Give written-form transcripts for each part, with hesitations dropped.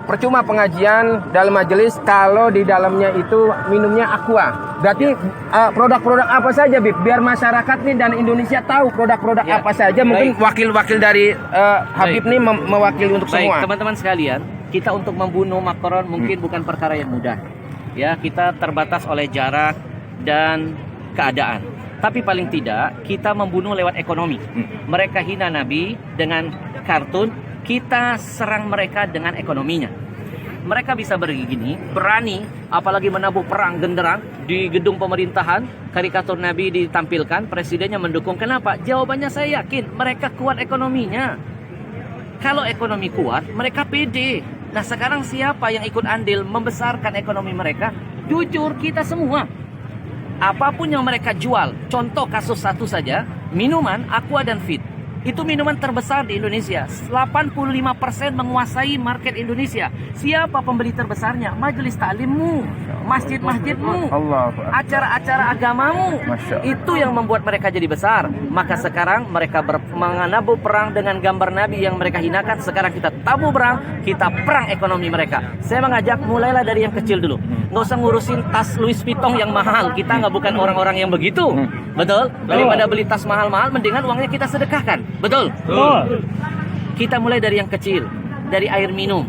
percuma pengajian dalam majelis kalau di dalamnya itu minumnya aqua. Berarti produk-produk apa saja, Bib? Biar masyarakat nih dan Indonesia tahu produk-produk apa saja. Mungkin wakil-wakil dari Habib nih mewakili untuk semua. Teman-teman sekalian, kita untuk membunuh Macron mungkin bukan perkara yang mudah. Ya, kita terbatas oleh jarak dan keadaan. Tapi paling tidak kita membunuh lewat ekonomi. Mereka hina Nabi dengan kartun, kita serang mereka dengan ekonominya. Mereka bisa begini, berani, apalagi menabuh perang genderang di gedung pemerintahan, karikatur Nabi ditampilkan, presidennya mendukung. Kenapa? Jawabannya saya yakin, mereka kuat ekonominya. Kalau ekonomi kuat, mereka pede. Nah sekarang siapa yang ikut andil membesarkan ekonomi mereka? Jujur kita semua. Apapun yang mereka jual, contoh kasus satu saja, minuman, aqua dan fit. Itu minuman terbesar di Indonesia. 85% menguasai market Indonesia. Siapa pembeli terbesarnya? Majelis taklimmu, masjid-masjidmu, acara-acara agamamu. Itu yang membuat mereka jadi besar. Maka sekarang mereka menabuh perang dengan gambar Nabi yang mereka hinakan. Sekarang kita tabuh perang, kita perang ekonomi mereka. Saya mengajak mulailah dari yang kecil dulu. Nggak usah ngurusin tas Louis Vuitton yang mahal. Kita nggak bukan orang-orang yang begitu. Betul? Daripada beli tas mahal-mahal, mendingan uangnya kita sedekahkan. Betul? Kita mulai dari yang kecil, dari air minum.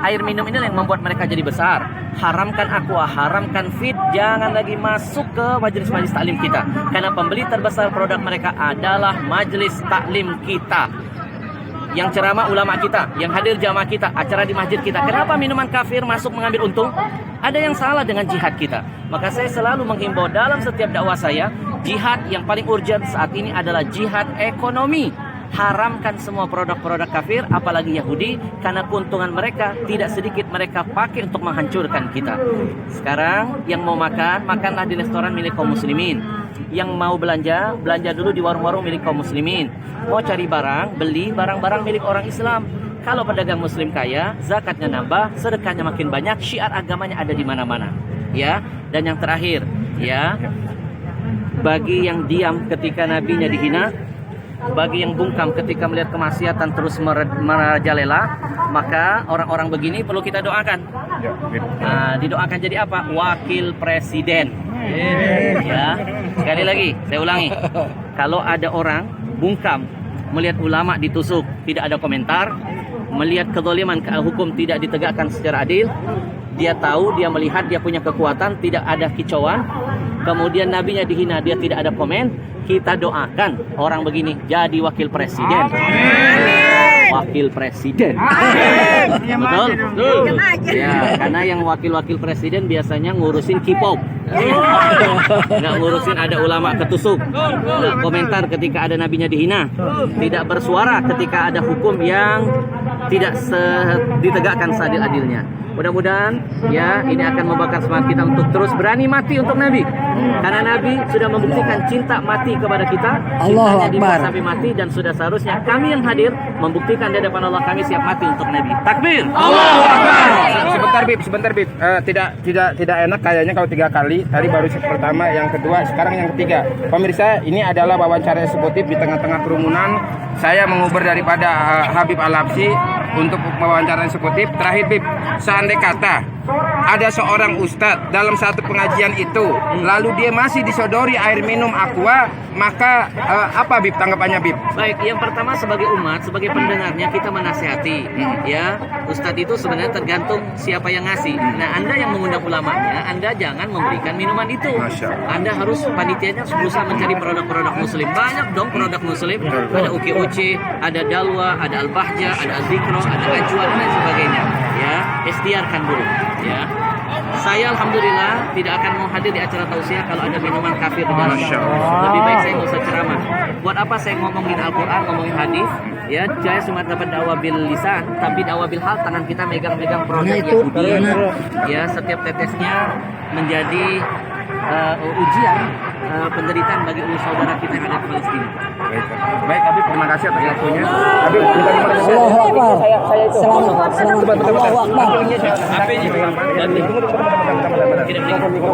Air minum ini yang membuat mereka jadi besar. Haramkan aqua, haramkan fit, jangan lagi masuk ke majelis-majelis taklim kita. Karena pembeli terbesar produk mereka adalah majelis taklim kita. Yang ceramah ulama kita, yang hadir jamaah kita, acara di masjid kita. Kenapa minuman kafir masuk mengambil untung? Ada yang salah dengan jihad kita. Maka saya selalu menghimbau dalam setiap dakwah saya, jihad yang paling urgent saat ini adalah jihad ekonomi. Haramkan semua produk-produk kafir, apalagi Yahudi, karena keuntungan mereka tidak sedikit mereka pakai untuk menghancurkan kita. Sekarang yang mau makan, makanlah di restoran milik kaum muslimin. Yang mau belanja, belanja dulu di warung-warung milik kaum muslimin. Mau cari barang, beli barang-barang milik orang Islam. Kalau pedagang muslim kaya, zakatnya nambah, sedekahnya makin banyak, syiar agamanya ada di mana-mana. Ya, dan yang terakhir, ya, bagi yang diam ketika nabinya dihina, bagi yang bungkam ketika melihat kemaksiatan terus merajalela, maka orang-orang begini perlu kita doakan. Nah, didoakan jadi apa? Wakil presiden. Ya, sekali lagi saya ulangi. Kalau ada orang bungkam melihat ulama ditusuk, tidak ada komentar, melihat kezaliman hukum tidak ditegakkan secara adil, dia tahu, dia melihat, dia punya kekuatan, tidak ada kicauan, kemudian nabinya dihina, dia tidak ada komen, kita doakan orang begini jadi wakil presiden. Wakil presiden. Betul? Ya, karena yang wakil-wakil presiden biasanya ngurusin K-pop. Nggak ngurusin ada ulama ketusuk. Nggak komentar ketika ada nabinya dihina. Tidak bersuara ketika ada hukum yang tidak ditegakkan seadil-adilnya. Mudah-mudahan ya ini akan membakar semangat kita untuk terus berani mati untuk Nabi. Karena Nabi sudah membuktikan cinta mati kepada kita. Cintanya dibuat sampai mati, dan sudah seharusnya kami yang hadir membuktikan di hadapan Allah kami siap mati untuk Nabi. Takbir. Allahu Akbar. Sebentar Bib. Tidak enak kayaknya kalau 3 kali. Tadi baru pertama, yang kedua, sekarang yang ketiga. Pemirsa, ini adalah wawancara eksekutif di tengah-tengah kerumunan. Saya menguber daripada Habib Al-Habsyi untuk wawancara eksekutif. Terakhir Bib, seandainya kata ada seorang ustadz dalam satu pengajian itu, lalu dia masih disodori air minum aqua, maka apa Bib tanggapannya Bib? Baik, yang pertama sebagai umat, sebagai pendengarnya kita menasihati. Ya, ustadz itu sebenarnya tergantung siapa yang ngasih. Nah, Anda yang mengundang ulamanya, Anda jangan memberikan minuman itu. Anda harus, panitianya berusaha mencari produk-produk muslim. Banyak dong produk muslim. Ada UKUC, ada Dalwa, ada Al-Bahja, ada Al-Zikro, ada Ajwa, dan lain sebagainya. Ya, ikhtiarkan dulu. Ya, saya alhamdulillah tidak akan mau hadir di acara tausiah kalau ada minuman kafir di dalam. Lebih baik saya nggak usah ceramah. Buat apa saya ngomongin Al-Quran, ngomongin hadis? Ya, saya cuma dapat dakwah bil lisan, tapi dakwah bil hal, tangan kita megang-megang produk Yahudi. Ya, setiap tetesnya menjadi ujian, penderitaan bagi saudara kita yang ada di Palestina. Baik, Habib, terima kasih atas waktunya. Habib, Allahu Akbar. Selamat. Allahu Akbar. Tunggu.